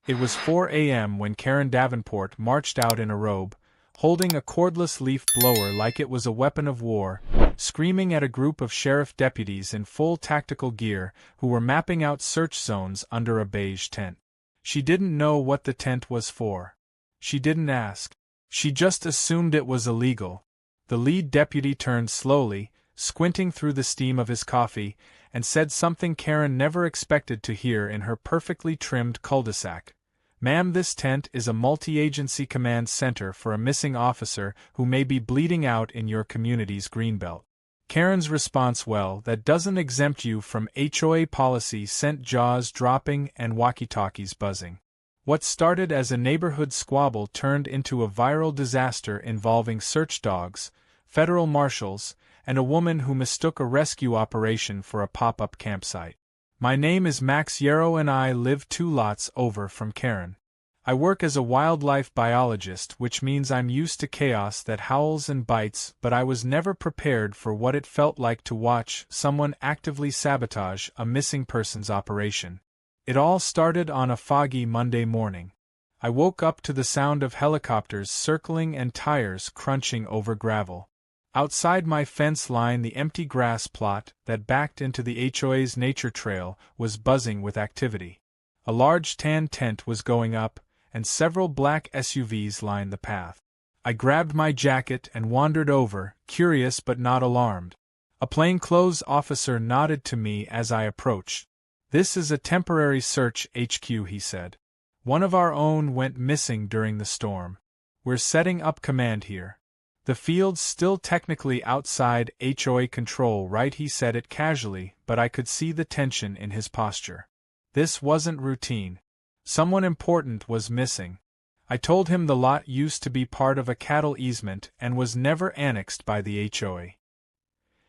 It was 4 a.m. when Karen Davenport marched out in a robe, holding a cordless leaf blower like it was a weapon of war, screaming at a group of sheriff deputies in full tactical gear who were mapping out search zones under a beige tent. She didn't know what the tent was for. She didn't ask. She just assumed it was illegal. The lead deputy turned slowly, squinting through the steam of his coffee, and said something Karen never expected to hear in her perfectly trimmed cul-de-sac. "Ma'am, this tent is a multi-agency command center for a missing officer who may be bleeding out in your community's greenbelt." Karen's response, "Well, that doesn't exempt you from HOA policy," sent jaws dropping and walkie-talkies buzzing. What started as a neighborhood squabble turned into a viral disaster involving search dogs, federal marshals, and a woman who mistook a rescue operation for a pop-up campsite. "My name is Max Yarrow and I live 2 lots over from Karen. I work as a wildlife biologist, which means I'm used to chaos that howls and bites, but I was never prepared for what it felt like to watch someone actively sabotage a missing persons operation. It all started on a foggy Monday morning. I woke up to the sound of helicopters circling and tires crunching over gravel. Outside my fence line, the empty grass plot that backed into the HOA's nature trail was buzzing with activity. A large tan tent was going up, and several black SUVs lined the path. I grabbed my jacket and wandered over, curious but not alarmed. A plainclothes officer nodded to me as I approached. "This is a temporary search HQ," he said. "One of our own went missing during the storm. We're setting up command here. The field's still technically outside HOA control, right?" He said it casually, but I could see the tension in his posture. This wasn't routine. Someone important was missing. I told him the lot used to be part of a cattle easement and was never annexed by the HOA.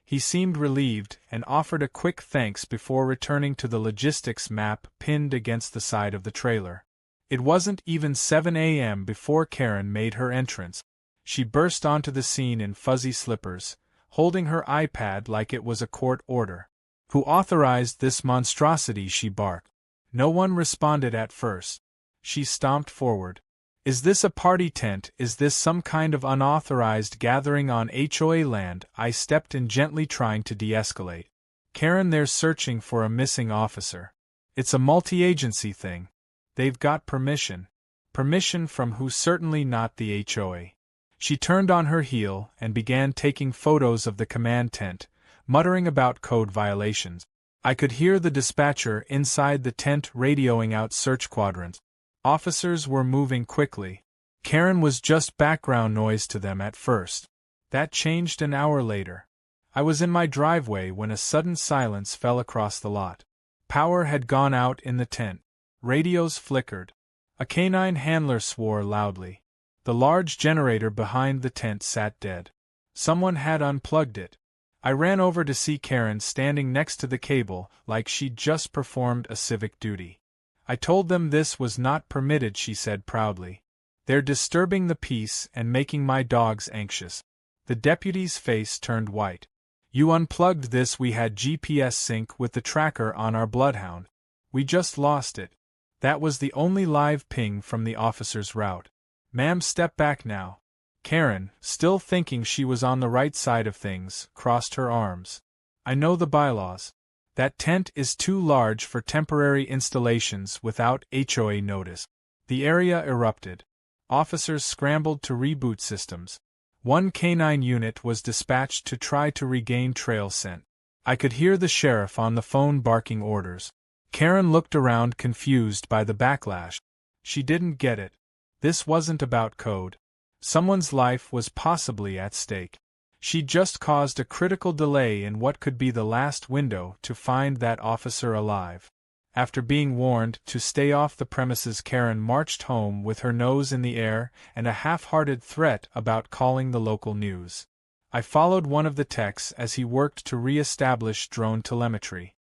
He seemed relieved and offered a quick thanks before returning to the logistics map pinned against the side of the trailer. It wasn't even 7 a.m. before Karen made her entrance. She burst onto the scene in fuzzy slippers, holding her iPad like it was a court order. "Who authorized this monstrosity?" she barked. No one responded at first. She stomped forward. "Is this a party tent? Is this some kind of unauthorized gathering on HOA land?" I stepped in gently, trying to de-escalate. "Karen, they're searching for a missing officer. It's a multi-agency thing. They've got permission." "Permission from who?" "Certainly not the HOA." She turned on her heel and began taking photos of the command tent, muttering about code violations. I could hear the dispatcher inside the tent radioing out search quadrants. Officers were moving quickly. Karen was just background noise to them at first. That changed an hour later. I was in my driveway when a sudden silence fell across the lot. Power had gone out in the tent. Radios flickered. A canine handler swore loudly. The large generator behind the tent sat dead. Someone had unplugged it. I ran over to see Karen standing next to the cable like she'd just performed a civic duty. "I told them this was not permitted," she said proudly. "They're disturbing the peace and making my dogs anxious." The deputy's face turned white. "You unplugged this. We had GPS sync with the tracker on our bloodhound. We just lost it." That was the only live ping from the officer's route. "Ma'am, step back now." Karen, still thinking she was on the right side of things, crossed her arms. "I know the bylaws. That tent is too large for temporary installations without HOA notice." The area erupted. Officers scrambled to reboot systems. One canine unit was dispatched to try to regain trail scent. I could hear the sheriff on the phone barking orders. Karen looked around, confused by the backlash. She didn't get it. This wasn't about code. Someone's life was possibly at stake. She just caused a critical delay in what could be the last window to find that officer alive. After being warned to stay off the premises, Karen marched home with her nose in the air and a half-hearted threat about calling the local news. I followed one of the techs as he worked to re-establish drone telemetry.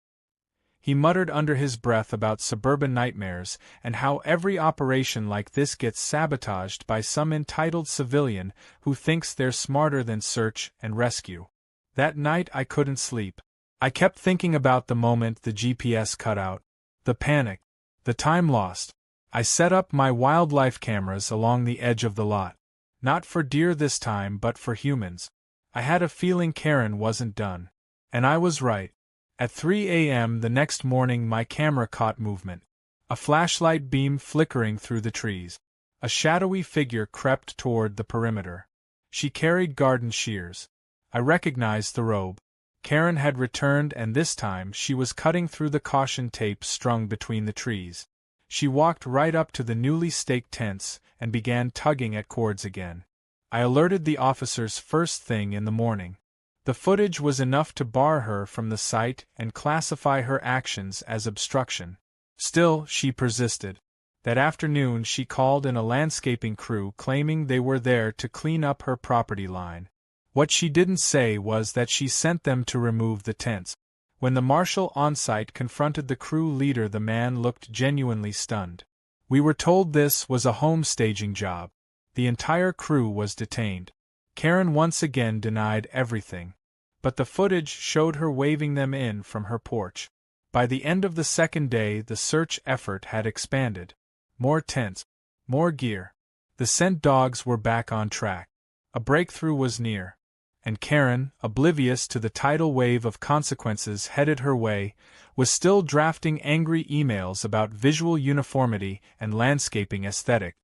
He muttered under his breath about suburban nightmares and how every operation like this gets sabotaged by some entitled civilian who thinks they're smarter than search and rescue. That night I couldn't sleep. I kept thinking about the moment the GPS cut out. The panic. The time lost. I set up my wildlife cameras along the edge of the lot. Not for deer this time, but for humans. I had a feeling Karen wasn't done. And I was right. At 3 a.m. the next morning my camera caught movement. A flashlight beam flickering through the trees. A shadowy figure crept toward the perimeter. She carried garden shears. I recognized the robe. Karen had returned, and this time she was cutting through the caution tape strung between the trees. She walked right up to the newly staked tents and began tugging at cords again. I alerted the officers first thing in the morning. The footage was enough to bar her from the site and classify her actions as obstruction. Still, she persisted. That afternoon she called in a landscaping crew claiming they were there to clean up her property line. What she didn't say was that she sent them to remove the tents. When the marshal on site confronted the crew leader, the man looked genuinely stunned. We were told this was a home staging job. The entire crew was detained. Karen once again denied everything. But the footage showed her waving them in from her porch. By the end of the second day, the search effort had expanded. More tents. More gear. The scent dogs were back on track. A breakthrough was near. And Karen, oblivious to the tidal wave of consequences headed her way, was still drafting angry emails about visual uniformity and landscaping aesthetic.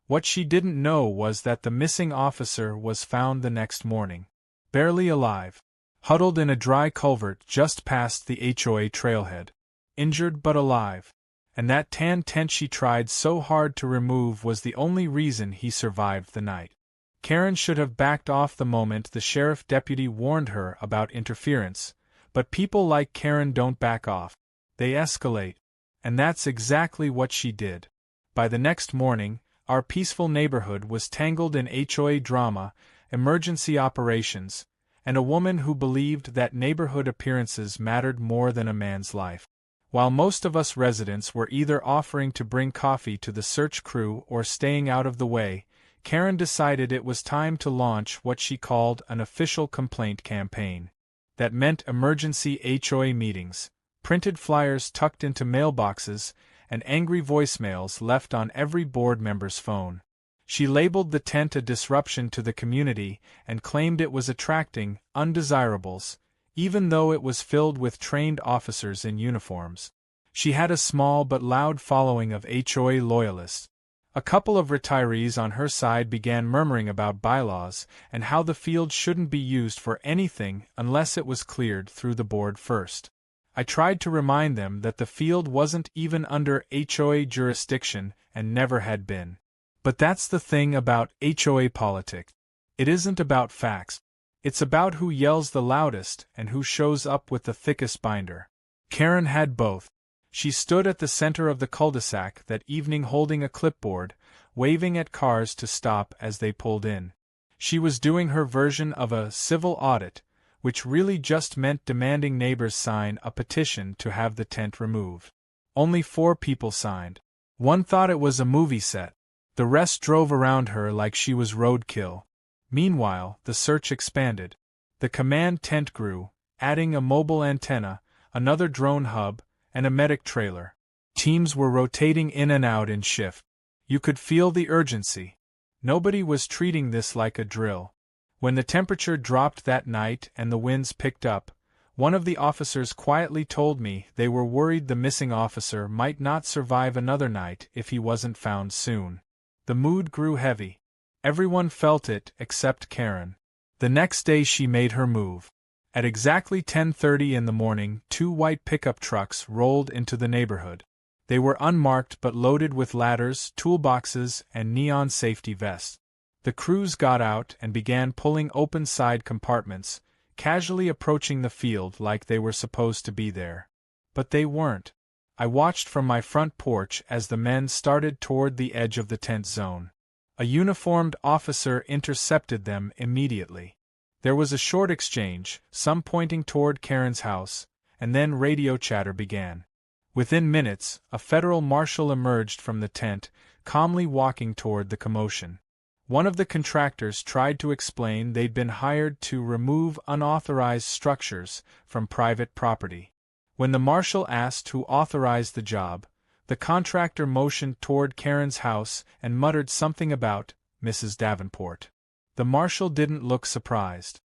What she didn't know was that the missing officer was found the next morning, barely alive, huddled in a dry culvert just past the HOA trailhead, injured but alive. And that tan tent she tried so hard to remove was the only reason he survived the night. Karen should have backed off the moment the sheriff deputy warned her about interference, but people like Karen don't back off. They escalate. And that's exactly what she did. By the next morning, our peaceful neighborhood was tangled in HOA drama, emergency operations, and a woman who believed that neighborhood appearances mattered more than a man's life. While most of us residents were either offering to bring coffee to the search crew or staying out of the way, Karen decided it was time to launch what she called an official complaint campaign. That meant emergency HOA meetings, printed flyers tucked into mailboxes, and angry voicemails left on every board member's phone. She labeled the tent a disruption to the community and claimed it was attracting undesirables, even though it was filled with trained officers in uniforms. She had a small but loud following of HOA loyalists. A couple of retirees on her side began murmuring about bylaws and how the field shouldn't be used for anything unless it was cleared through the board first. I tried to remind them that the field wasn't even under HOA jurisdiction and never had been. But that's the thing about HOA politics. It isn't about facts. It's about who yells the loudest and who shows up with the thickest binder. Karen had both. She stood at the center of the cul-de-sac that evening holding a clipboard, waving at cars to stop as they pulled in. She was doing her version of a civil audit, which really just meant demanding neighbors sign a petition to have the tent removed. Only 4 people signed. One thought it was a movie set. The rest drove around her like she was roadkill. Meanwhile, the search expanded. The command tent grew, adding a mobile antenna, another drone hub, and a medic trailer. Teams were rotating in and out in shift. You could feel the urgency. Nobody was treating this like a drill. When the temperature dropped that night and the winds picked up, one of the officers quietly told me they were worried the missing officer might not survive another night if he wasn't found soon. The mood grew heavy. Everyone felt it except Karen. The next day she made her move. At exactly 10:30 in the morning, 2 white pickup trucks rolled into the neighborhood. They were unmarked but loaded with ladders, toolboxes, and neon safety vests. The crews got out and began pulling open side compartments, casually approaching the field like they were supposed to be there. But they weren't. I watched from my front porch as the men started toward the edge of the tent zone. A uniformed officer intercepted them immediately. There was a short exchange, some pointing toward Karen's house, and then radio chatter began. Within minutes, a federal marshal emerged from the tent, calmly walking toward the commotion. One of the contractors tried to explain they'd been hired to remove unauthorized structures from private property. When the marshal asked who authorized the job, the The contractor motioned toward Karen's house and muttered something about Mrs. Davenport. The marshal didn't look surprised.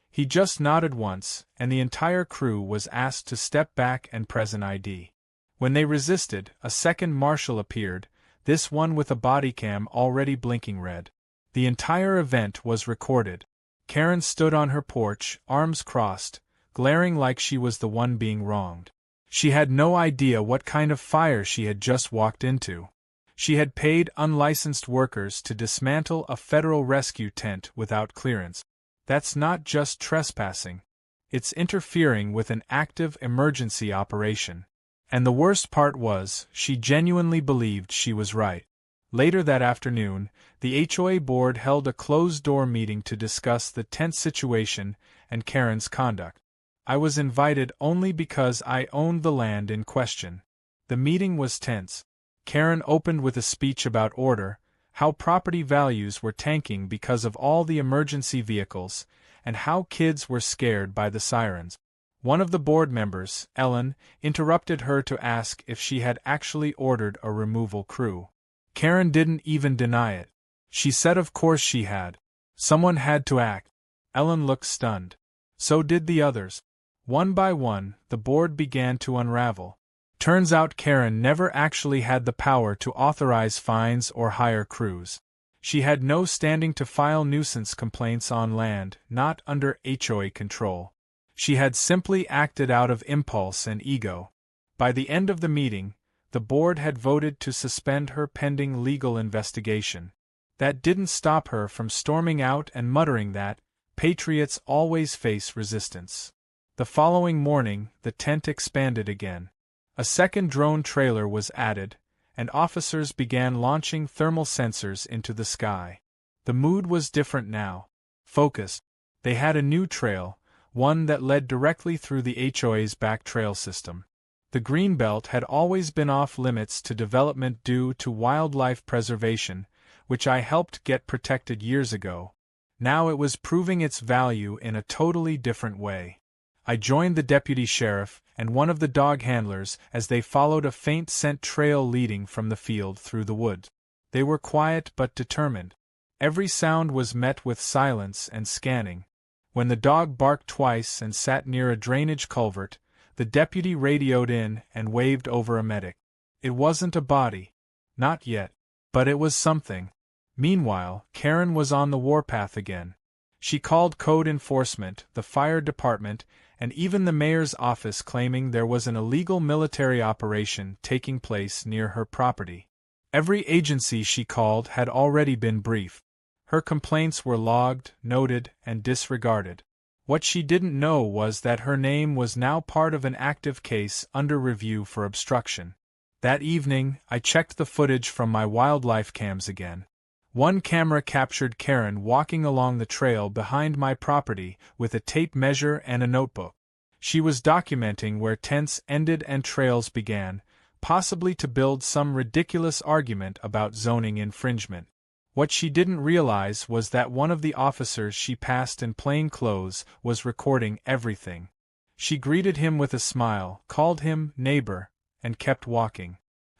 He just nodded once, and the entire crew was asked to step back and present ID. When they resisted, a second marshal appeared, this one with a body cam already blinking red. The entire event was recorded. Karen stood on her porch, arms crossed, glaring like she was the one being wronged. She had no idea what kind of fire she had just walked into. She had paid unlicensed workers to dismantle a federal rescue tent without clearance. That's not just trespassing. It's interfering with an active emergency operation. And the worst part was, she genuinely believed she was right. Later that afternoon, the HOA board held a closed-door meeting to discuss the tense situation and Karen's conduct. I was invited only because I owned the land in question. The meeting was tense. Karen opened with a speech about order, how property values were tanking because of all the emergency vehicles, and how kids were scared by the sirens. One of the board members, Ellen, interrupted her to ask if she had actually ordered a removal crew. Karen didn't even deny it. She said of course she had. Someone had to act. Ellen looked stunned. So did the others. One by one, the board began to unravel. Turns out Karen never actually had the power to authorize fines or hire crews. She had no standing to file nuisance complaints on land not under HOA control. She had simply acted out of impulse and ego. By the end of the meeting, the board had voted to suspend her pending legal investigation. That didn't stop her from storming out and muttering that patriots always face resistance. The following morning, the tent expanded again. A second drone trailer was added, and officers began launching thermal sensors into the sky. The mood was different now. Focused. They had a new trail, one that led directly through the HOA's back trail system. The Greenbelt had always been off limits to development due to wildlife preservation, which I helped get protected years ago. Now it was proving its value in a totally different way. I joined the deputy sheriff and one of the dog handlers as they followed a faint scent trail leading from the field through the woods. They were quiet but determined. Every sound was met with silence and scanning. When the dog barked twice and sat near a drainage culvert, the deputy radioed in and waved over a medic. It wasn't a body. Not yet. But it was something. Meanwhile, Karen was on the warpath again. She called code enforcement, the fire department, and even the mayor's office claiming there was an illegal military operation taking place near her property. Every agency she called had already been briefed. Her complaints were logged, noted, and disregarded. What she didn't know was that her name was now part of an active case under review for obstruction. That evening, I checked the footage from my wildlife cams again. One camera captured Karen walking along the trail behind my property with a tape measure and a notebook. She was documenting where tents ended and trails began, possibly to build some ridiculous argument about zoning infringement. What she didn't realize was that one of the officers she passed in plain clothes was recording everything. She greeted him with a smile, called him neighbor, and kept walking.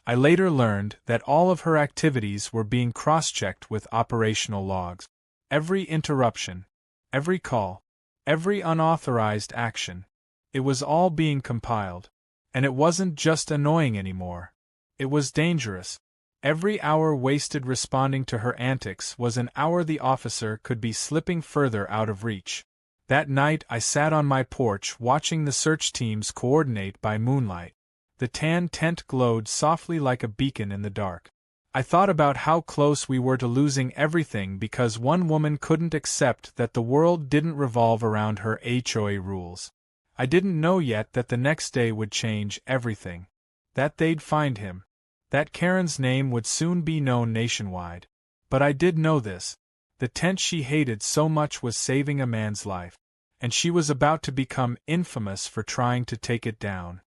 I later learned that all of her activities were being cross-checked with operational logs. Every interruption, every call, every unauthorized action. It was all being compiled. And it wasn't just annoying anymore. It was dangerous. Every hour wasted responding to her antics was an hour the officer could be slipping further out of reach. That night I sat on my porch watching the search teams coordinate by moonlight. The tan tent glowed softly like a beacon in the dark. I thought about how close we were to losing everything because one woman couldn't accept that the world didn't revolve around her HOA rules. I didn't know yet that the next day would change everything. That they'd find him. That Karen's name would soon be known nationwide. But I did know this. The tent she hated so much was saving a man's life. And she was about to become infamous for trying to take it down.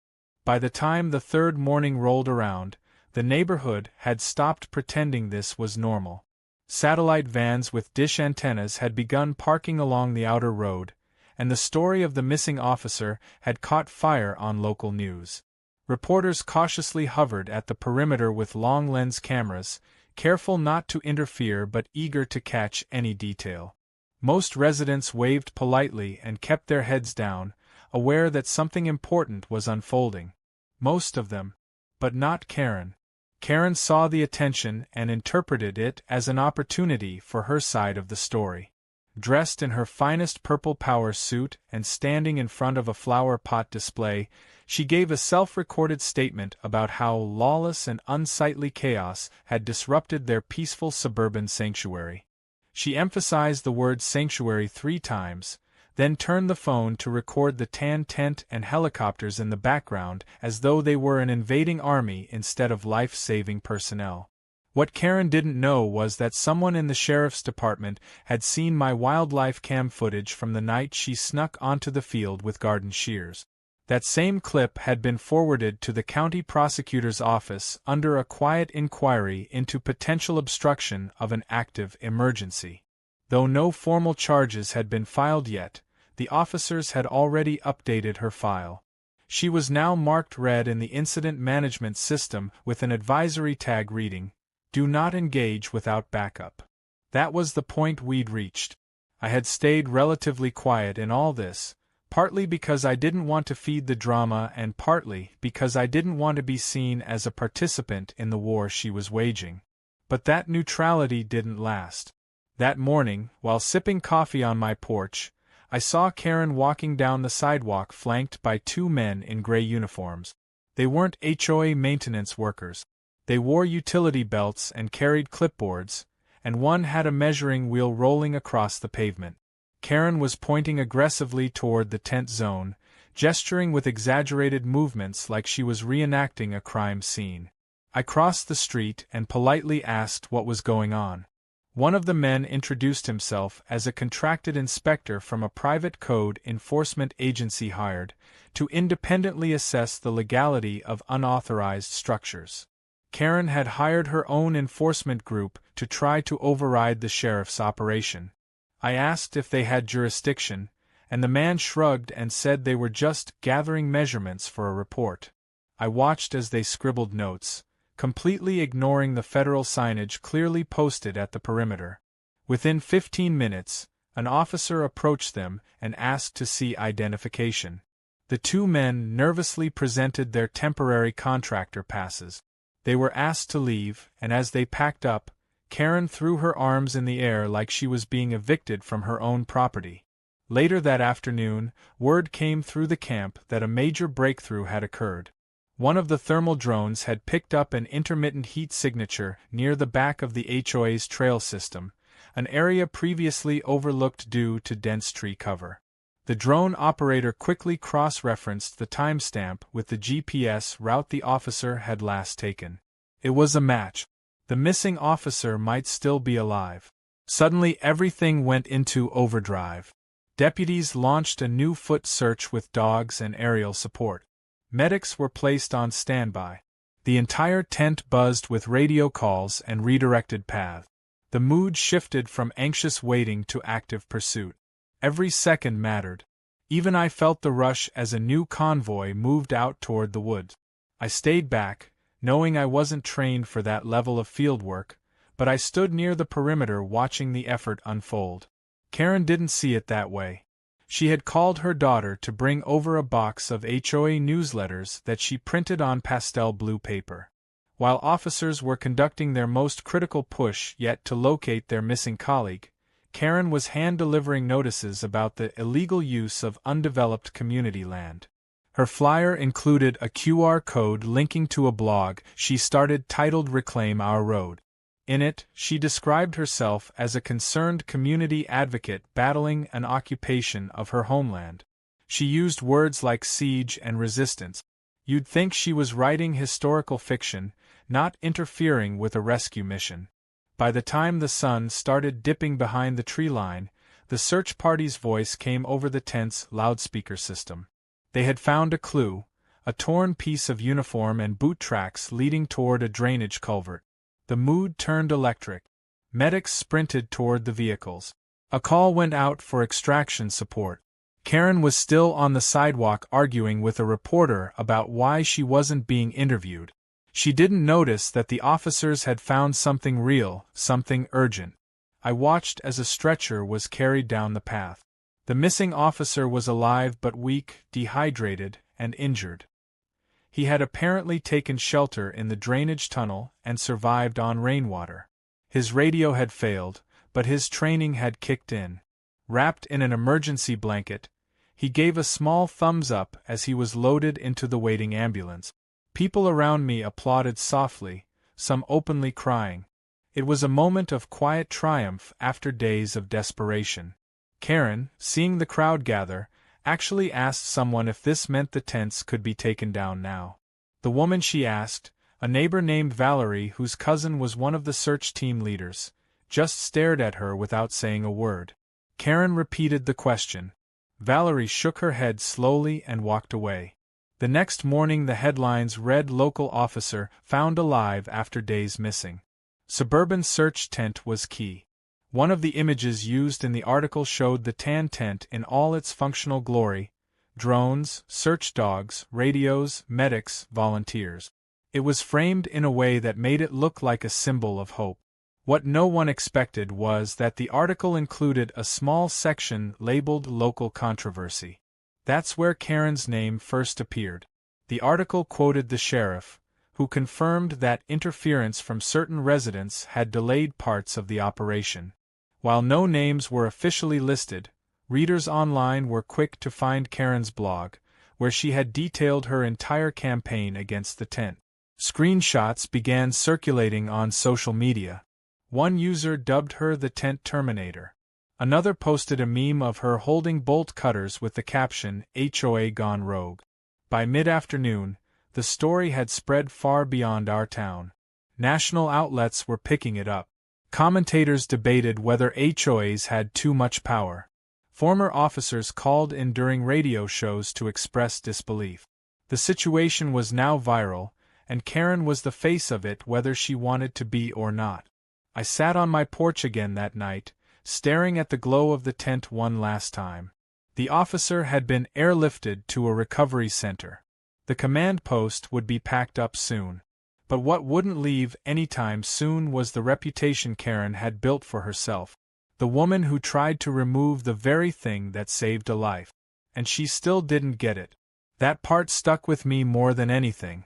By the time the third morning rolled around, the neighborhood had stopped pretending this was normal. Satellite vans with dish antennas had begun parking along the outer road, and the story of the missing officer had caught fire on local news. Reporters cautiously hovered at the perimeter with long-lens cameras, careful not to interfere but eager to catch any detail. Most residents waved politely and kept their heads down, aware that something important was unfolding. Most of them. But not Karen. Karen saw the attention and interpreted it as an opportunity for her side of the story. Dressed in her finest purple power suit and standing in front of a flower pot display, she gave a self-recorded statement about how lawless and unsightly chaos had disrupted their peaceful suburban sanctuary. She emphasized the word sanctuary 3 times, then turned the phone to record the tan tent and helicopters in the background as though they were an invading army instead of life-saving personnel. What Karen didn't know was that someone in the sheriff's department had seen my wildlife cam footage from the night she snuck onto the field with garden shears. That same clip had been forwarded to the county prosecutor's office under a quiet inquiry into potential obstruction of an active emergency. Though no formal charges had been filed yet, the officers had already updated her file. She was now marked red in the incident management system with an advisory tag reading, "Do not engage without backup." That was the point we'd reached. I had stayed relatively quiet in all this, partly because I didn't want to feed the drama and partly because I didn't want to be seen as a participant in the war she was waging. But that neutrality didn't last. That morning, while sipping coffee on my porch, I saw Karen walking down the sidewalk flanked by 2 men in gray uniforms. They weren't HOA maintenance workers. They wore utility belts and carried clipboards, and one had a measuring wheel rolling across the pavement. Karen was pointing aggressively toward the tent zone, gesturing with exaggerated movements like she was reenacting a crime scene. I crossed the street and politely asked what was going on. One of the men introduced himself as a contracted inspector from a private code enforcement agency hired to independently assess the legality of unauthorized structures. Karen had hired her own enforcement group to try to override the sheriff's operation. I asked if they had jurisdiction, and the man shrugged and said they were just gathering measurements for a report. I watched as they scribbled notes, completely ignoring the federal signage clearly posted at the perimeter. Within 15 minutes, an officer approached them and asked to see identification. The 2 men nervously presented their temporary contractor passes. They were asked to leave, and as they packed up, Karen threw her arms in the air like she was being evicted from her own property. Later that afternoon, word came through the camp that a major breakthrough had occurred. One of the thermal drones had picked up an intermittent heat signature near the back of the HOA's trail system, an area previously overlooked due to dense tree cover. The drone operator quickly cross-referenced the timestamp with the GPS route the officer had last taken. It was a match. The missing officer might still be alive. Suddenly everything went into overdrive. Deputies launched a new foot search with dogs and aerial support. Medics were placed on standby. The entire tent buzzed with radio calls and redirected paths. The mood shifted from anxious waiting to active pursuit. Every second mattered. Even I felt the rush as a new convoy moved out toward the woods. I stayed back, knowing I wasn't trained for that level of fieldwork, but I stood near the perimeter watching the effort unfold. Karen didn't see it that way. She had called her daughter to bring over a box of HOA newsletters that she printed on pastel blue paper. While officers were conducting their most critical push yet to locate their missing colleague, Karen was hand-delivering notices about the illegal use of undeveloped community land. Her flyer included a QR code linking to a blog she started titled Reclaim Our Road. In it, she described herself as a concerned community advocate battling an occupation of her homeland. She used words like siege and resistance. You'd think she was writing historical fiction, not interfering with a rescue mission. By the time the sun started dipping behind the tree line, the search party's voice came over the tent's loudspeaker system. They had found a clue, a torn piece of uniform and boot tracks leading toward a drainage culvert. The mood turned electric. Medics sprinted toward the vehicles. A call went out for extraction support. Karen was still on the sidewalk arguing with a reporter about why she wasn't being interviewed. She didn't notice that the officers had found something real, something urgent. I watched as a stretcher was carried down the path. The missing officer was alive but weak, dehydrated, and injured. He had apparently taken shelter in the drainage tunnel and survived on rainwater. His radio had failed, but his training had kicked in. Wrapped in an emergency blanket, he gave a small thumbs up as he was loaded into the waiting ambulance. People around me applauded softly, some openly crying. It was a moment of quiet triumph after days of desperation. Karen, seeing the crowd gather, actually asked someone if this meant the tents could be taken down now. The woman she asked, a neighbor named Valerie whose cousin was one of the search team leaders, just stared at her without saying a word. Karen repeated the question. Valerie shook her head slowly and walked away. The next morning the headlines read "Local Officer Found Alive After Days Missing." Suburban search tent was key. One of the images used in the article showed the tan tent in all its functional glory: drones, search dogs, radios, medics, volunteers. It was framed in a way that made it look like a symbol of hope. What no one expected was that the article included a small section labeled "Local Controversy." That's where Karen's name first appeared. The article quoted the sheriff, who confirmed that interference from certain residents had delayed parts of the operation. While no names were officially listed, readers online were quick to find Karen's blog, where she had detailed her entire campaign against the tent. Screenshots began circulating on social media. One user dubbed her the Tent Terminator. Another posted a meme of her holding bolt cutters with the caption, "HOA gone rogue." By mid-afternoon, the story had spread far beyond our town. National outlets were picking it up. Commentators debated whether HOAs had too much power. Former officers called in during radio shows to express disbelief. The situation was now viral, and Karen was the face of it whether she wanted to be or not. I sat on my porch again that night, staring at the glow of the tent one last time. The officer had been airlifted to a recovery center. The command post would be packed up soon. But what wouldn't leave anytime soon was the reputation Karen had built for herself. The woman who tried to remove the very thing that saved a life. And she still didn't get it. That part stuck with me more than anything.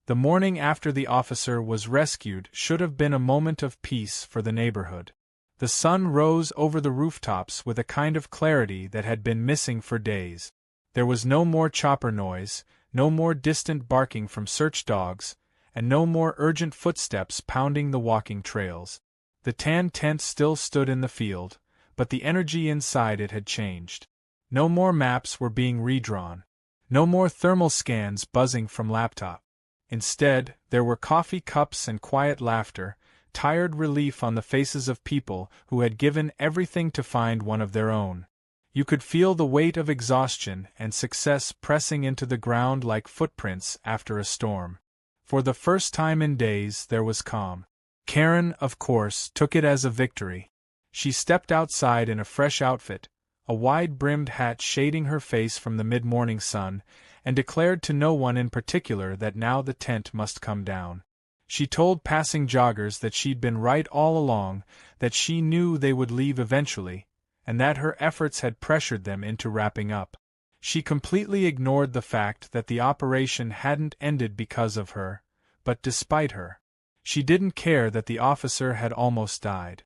The morning after the officer was rescued should have been a moment of peace for the neighborhood. The sun rose over the rooftops with a kind of clarity that had been missing for days. There was no more chopper noise, no more distant barking from search dogs, and no more urgent footsteps pounding the walking trails. The tan tent still stood in the field, but the energy inside it had changed. No more maps were being redrawn. No more thermal scans buzzing from laptop. Instead, there were coffee cups and quiet laughter, tired relief on the faces of people who had given everything to find one of their own. You could feel the weight of exhaustion and success pressing into the ground like footprints after a storm. For the first time in days, there was calm. Karen, of course, took it as a victory. She stepped outside in a fresh outfit, a wide-brimmed hat shading her face from the mid-morning sun, and declared to no one in particular that now the tent must come down. She told passing joggers that she'd been right all along, that she knew they would leave eventually, and that her efforts had pressured them into wrapping up. She completely ignored the fact that the operation hadn't ended because of her, but despite her. She didn't care that the officer had almost died.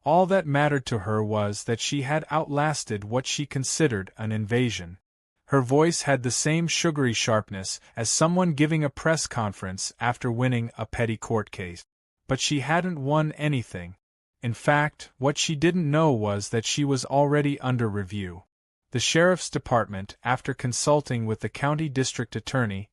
All that mattered to her was that she had outlasted what she considered an invasion. Her voice had the same sugary sharpness as someone giving a press conference after winning a petty court case. But she hadn't won anything. In fact, what she didn't know was that she was already under review. The sheriff's department, after consulting with the county district attorney,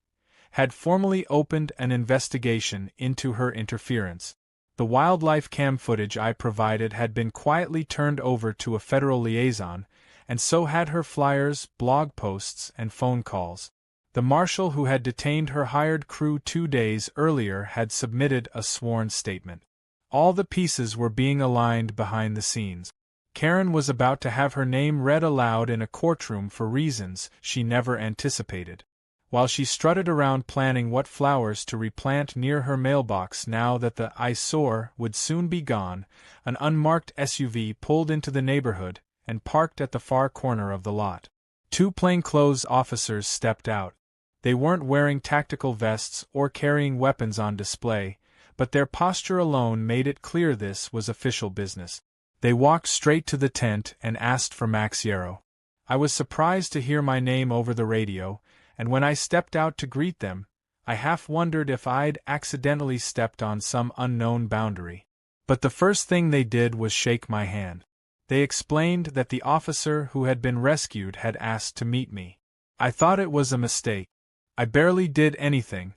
had formally opened an investigation into her interference. The wildlife cam footage I provided had been quietly turned over to a federal liaison, and so had her flyers, blog posts, and phone calls. The marshal who had detained her hired crew 2 days earlier had submitted a sworn statement. All the pieces were being aligned behind the scenes. Karen was about to have her name read aloud in a courtroom for reasons she never anticipated. While she strutted around planning what flowers to replant near her mailbox now that the eyesore would soon be gone, an unmarked SUV pulled into the neighborhood and parked at the far corner of the lot. Two plainclothes officers stepped out. They weren't wearing tactical vests or carrying weapons on display, but their posture alone made it clear this was official business. They walked straight to the tent and asked for Max Yarrow. I was surprised to hear my name over the radio, and when I stepped out to greet them, I half wondered if I'd accidentally stepped on some unknown boundary. But the first thing they did was shake my hand. They explained that the officer who had been rescued had asked to meet me. I thought it was a mistake. I barely did anything.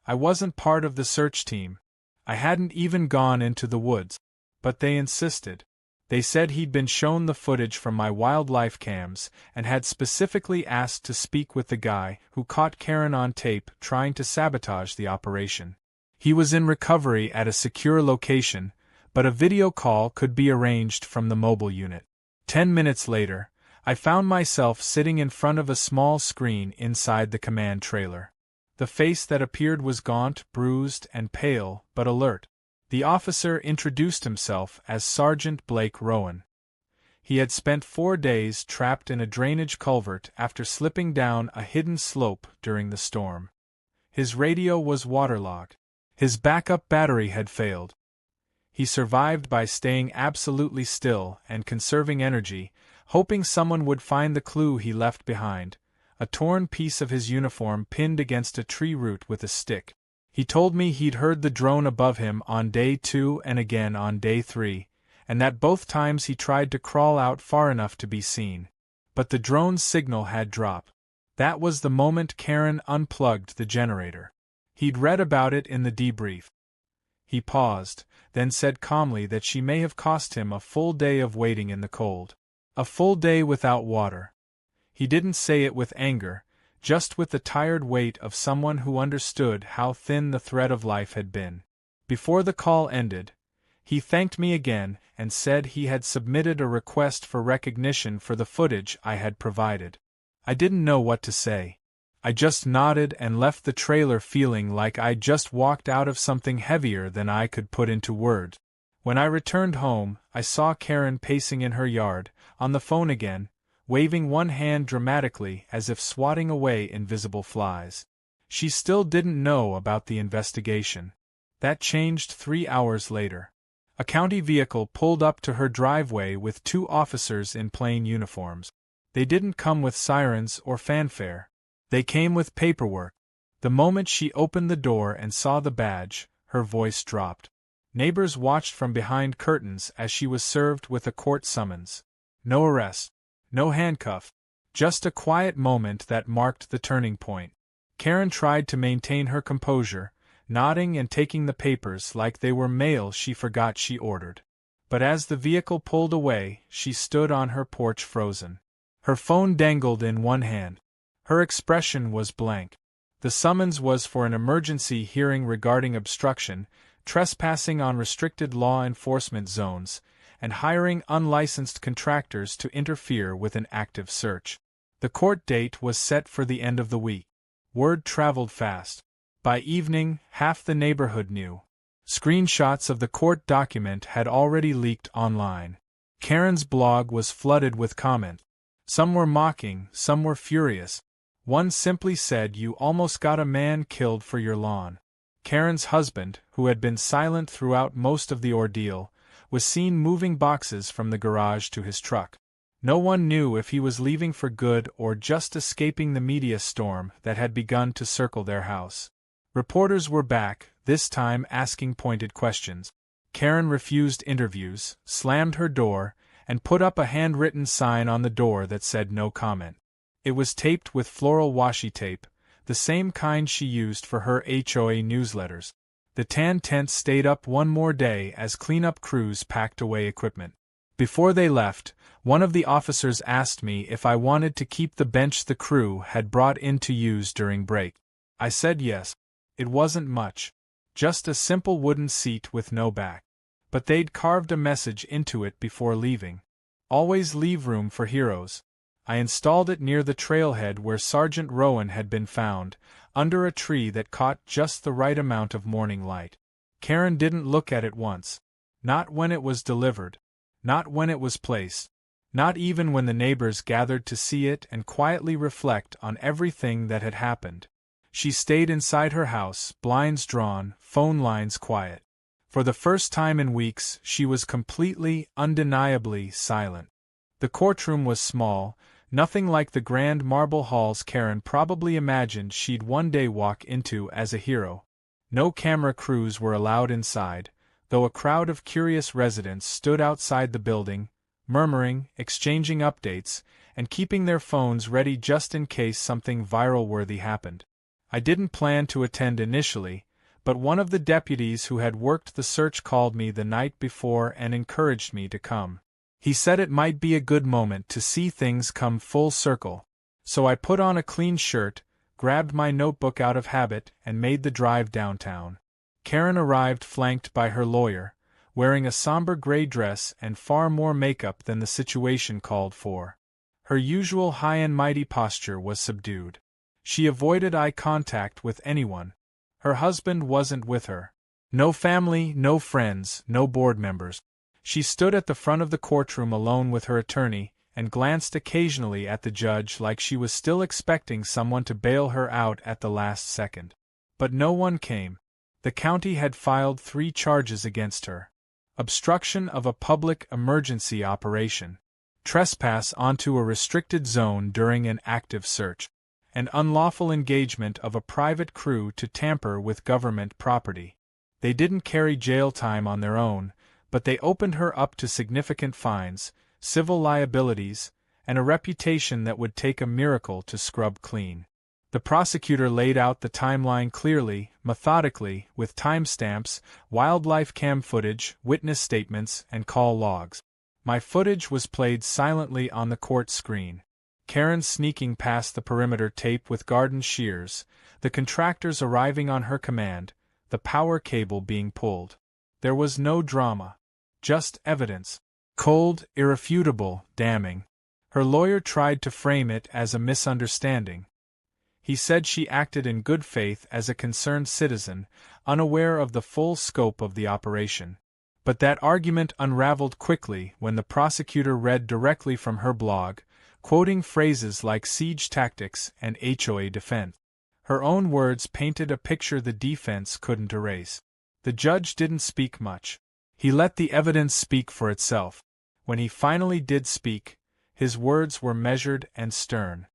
I wasn't part of the search team. I hadn't even gone into the woods. But they insisted. They said he'd been shown the footage from my wildlife cams and had specifically asked to speak with the guy who caught Karen on tape trying to sabotage the operation. He was in recovery at a secure location, but a video call could be arranged from the mobile unit. 10 minutes later, I found myself sitting in front of a small screen inside the command trailer. The face that appeared was gaunt, bruised, and pale, but alert. The officer introduced himself as Sergeant Blake Rowan. He had spent 4 days trapped in a drainage culvert after slipping down a hidden slope during the storm. His radio was waterlogged. His backup battery had failed. He survived by staying absolutely still and conserving energy, hoping someone would find the clue he left behind, a torn piece of his uniform pinned against a tree root with a stick. He told me he'd heard the drone above him on day 2 and again on day 3, and that both times he tried to crawl out far enough to be seen. But the drone's signal had dropped. That was the moment Karen unplugged the generator. He'd read about it in the debrief. He paused, then said calmly that she may have cost him a full day of waiting in the cold. A full day without water. He didn't say it with anger, just with the tired weight of someone who understood how thin the thread of life had been. Before the call ended, he thanked me again and said he had submitted a request for recognition for the footage I had provided. I didn't know what to say. I just nodded and left the trailer feeling like I'd just walked out of something heavier than I could put into words. When I returned home, I saw Karen pacing in her yard, on the phone again, waving one hand dramatically as if swatting away invisible flies. She still didn't know about the investigation. That changed 3 hours later. A county vehicle pulled up to her driveway with 2 officers in plain uniforms. They didn't come with sirens or fanfare. They came with paperwork. The moment she opened the door and saw the badge, her voice dropped. Neighbors watched from behind curtains as she was served with a court summons. No arrest. No handcuff. Just a quiet moment that marked the turning point. Karen tried to maintain her composure, nodding and taking the papers like they were mail she forgot she ordered. But as the vehicle pulled away, she stood on her porch frozen. Her phone dangled in one hand. Her expression was blank. The summons was for an emergency hearing regarding obstruction, trespassing on restricted law enforcement zones, and hiring unlicensed contractors to interfere with an active search. The court date was set for the end of the week. Word traveled fast. By evening, half the neighborhood knew. Screenshots of the court document had already leaked online. Karen's blog was flooded with comments. Some were mocking, some were furious. One simply said, "You almost got a man killed for your lawn." Karen's husband, who had been silent throughout most of the ordeal, was seen moving boxes from the garage to his truck. No one knew if he was leaving for good or just escaping the media storm that had begun to circle their house. Reporters were back, this time asking pointed questions. Karen refused interviews, slammed her door, and put up a handwritten sign on the door that said no comment. It was taped with floral washi tape, the same kind she used for her HOA newsletters. The tan tent stayed up one more day as cleanup crews packed away equipment. Before they left, one of the officers asked me if I wanted to keep the bench the crew had brought in to use during break. I said yes. It wasn't much. Just a simple wooden seat with no back. But they'd carved a message into it before leaving. Always leave room for heroes. I installed it near the trailhead where Sergeant Rowan had been found, under a tree that caught just the right amount of morning light. Karen didn't look at it once. Not when it was delivered. Not when it was placed. Not even when the neighbors gathered to see it and quietly reflect on everything that had happened. She stayed inside her house, blinds drawn, phone lines quiet. For the first time in weeks, she was completely, undeniably silent. The courtroom was small, nothing like the grand marble halls Karen probably imagined she'd one day walk into as a hero. No camera crews were allowed inside, though a crowd of curious residents stood outside the building, murmuring, exchanging updates, and keeping their phones ready just in case something viral-worthy happened. I didn't plan to attend initially, but one of the deputies who had worked the search called me the night before and encouraged me to come. He said it might be a good moment to see things come full circle. So I put on a clean shirt, grabbed my notebook out of habit, and made the drive downtown. Karen arrived flanked by her lawyer, wearing a somber gray dress and far more makeup than the situation called for. Her usual high and mighty posture was subdued. She avoided eye contact with anyone. Her husband wasn't with her. No family, no friends, no board members. She stood at the front of the courtroom alone with her attorney, and glanced occasionally at the judge like she was still expecting someone to bail her out at the last second. But no one came. The county had filed 3 charges against her: obstruction of a public emergency operation, trespass onto a restricted zone during an active search, and unlawful engagement of a private crew to tamper with government property. They didn't carry jail time on their own, but they opened her up to significant fines, civil liabilities, and a reputation that would take a miracle to scrub clean. The prosecutor laid out the timeline clearly, methodically, with timestamps, wildlife cam footage, witness statements, and call logs. My footage was played silently on the court screen. Karen sneaking past the perimeter tape with garden shears, the contractors arriving on her command, the power cable being pulled. There was no drama. Just evidence. Cold, irrefutable, damning. Her lawyer tried to frame it as a misunderstanding. He said she acted in good faith as a concerned citizen, unaware of the full scope of the operation. But that argument unraveled quickly when the prosecutor read directly from her blog, quoting phrases like siege tactics and HOA defense. Her own words painted a picture the defense couldn't erase. The judge didn't speak much. He let the evidence speak for itself. When he finally did speak, his words were measured and stern.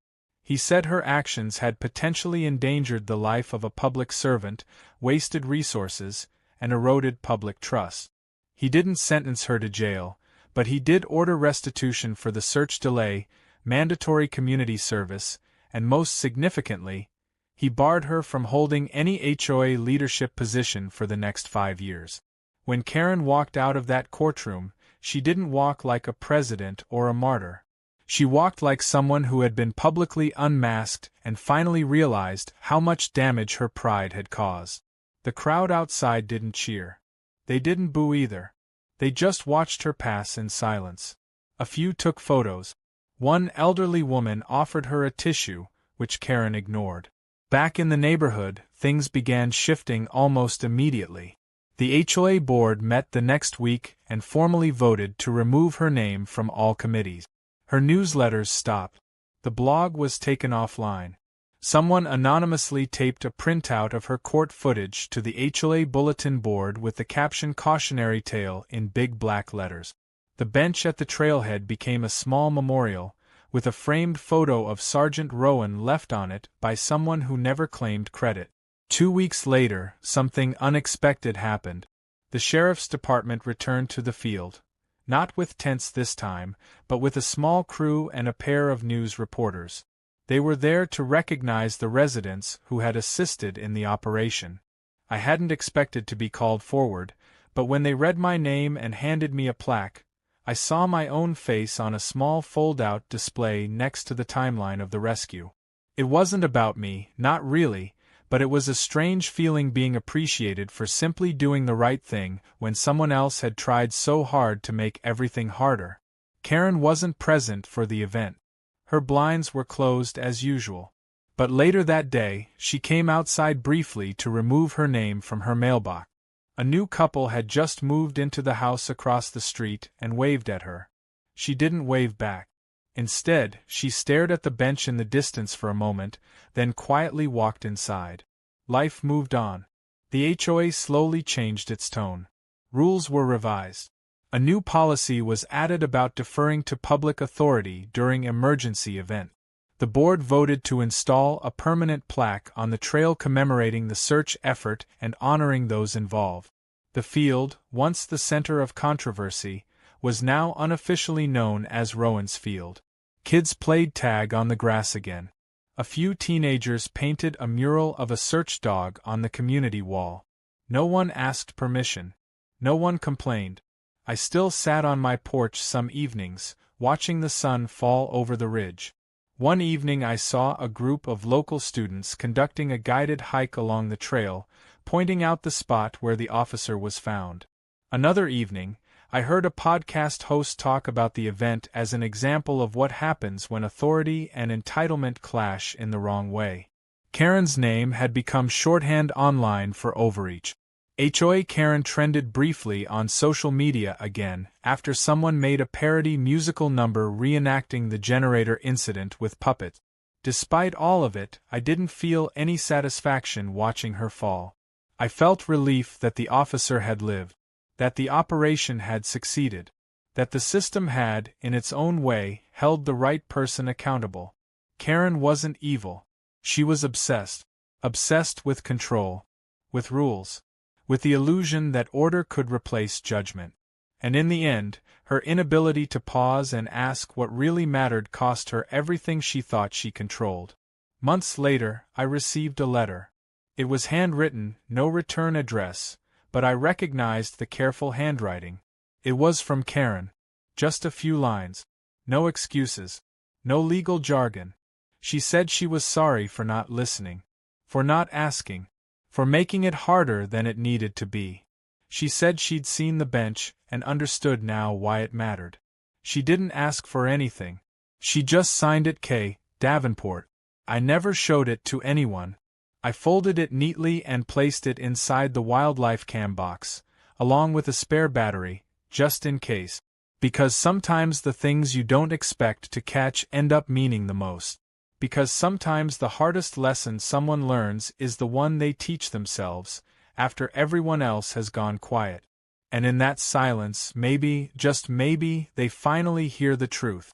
He said her actions had potentially endangered the life of a public servant, wasted resources, and eroded public trust. He didn't sentence her to jail, but he did order restitution for the search delay, mandatory community service, and most significantly, he barred her from holding any HOA leadership position for the next 5 years. When Karen walked out of that courtroom, she didn't walk like a president or a martyr. She walked like someone who had been publicly unmasked and finally realized how much damage her pride had caused. The crowd outside didn't cheer. They didn't boo either. They just watched her pass in silence. A few took photos. One elderly woman offered her a tissue, which Karen ignored. Back in the neighborhood, things began shifting almost immediately. The HOA board met the next week and formally voted to remove her name from all committees. Her newsletters stopped. The blog was taken offline. Someone anonymously taped a printout of her court footage to the HOA bulletin board with the caption "Cautionary Tale" in big black letters. The bench at the trailhead became a small memorial, with a framed photo of Sergeant Rowan left on it by someone who never claimed credit. 2 weeks later, something unexpected happened. The sheriff's department returned to the field. Not with tents this time, but with a small crew and a pair of news reporters. They were there to recognize the residents who had assisted in the operation. I hadn't expected to be called forward, but when they read my name and handed me a plaque, I saw my own face on a small fold-out display next to the timeline of the rescue. It wasn't about me, not really, but it was a strange feeling being appreciated for simply doing the right thing when someone else had tried so hard to make everything harder. Karen wasn't present for the event. Her blinds were closed as usual. But later that day, she came outside briefly to remove her name from her mailbox. A new couple had just moved into the house across the street and waved at her. She didn't wave back. Instead, she stared at the bench in the distance for a moment, then quietly walked inside. Life moved on. The HOA slowly changed its tone. Rules were revised. A new policy was added about deferring to public authority during emergency events. The board voted to install a permanent plaque on the trail commemorating the search effort and honoring those involved. The field, once the center of controversy, was now unofficially known as Rowan's Field. Kids played tag on the grass again. A few teenagers painted a mural of a search dog on the community wall. No one asked permission. No one complained. I still sat on my porch some evenings, watching the sun fall over the ridge. One evening I saw a group of local students conducting a guided hike along the trail, pointing out the spot where the officer was found. Another evening, I heard a podcast host talk about the event as an example of what happens when authority and entitlement clash in the wrong way. Karen's name had become shorthand online for overreach. HOA Karen trended briefly on social media again after someone made a parody musical number reenacting the generator incident with puppets. Despite all of it, I didn't feel any satisfaction watching her fall. I felt relief that the officer had lived, that the operation had succeeded, that the system had, in its own way, held the right person accountable. Karen wasn't evil. She was obsessed. Obsessed with control. With rules. With the illusion that order could replace judgment. And in the end, her inability to pause and ask what really mattered cost her everything she thought she controlled. Months later, I received a letter. It was handwritten, no return address, but I recognized the careful handwriting. It was from Karen. Just a few lines. No excuses. No legal jargon. She said she was sorry for not listening. For not asking. For making it harder than it needed to be. She said she'd seen the bench and understood now why it mattered. She didn't ask for anything. She just signed it K. Davenport. I never showed it to anyone. I folded it neatly and placed it inside the wildlife cam box, along with a spare battery, just in case. Because sometimes the things you don't expect to catch end up meaning the most. Because sometimes the hardest lesson someone learns is the one they teach themselves, after everyone else has gone quiet. And in that silence, maybe, just maybe, they finally hear the truth.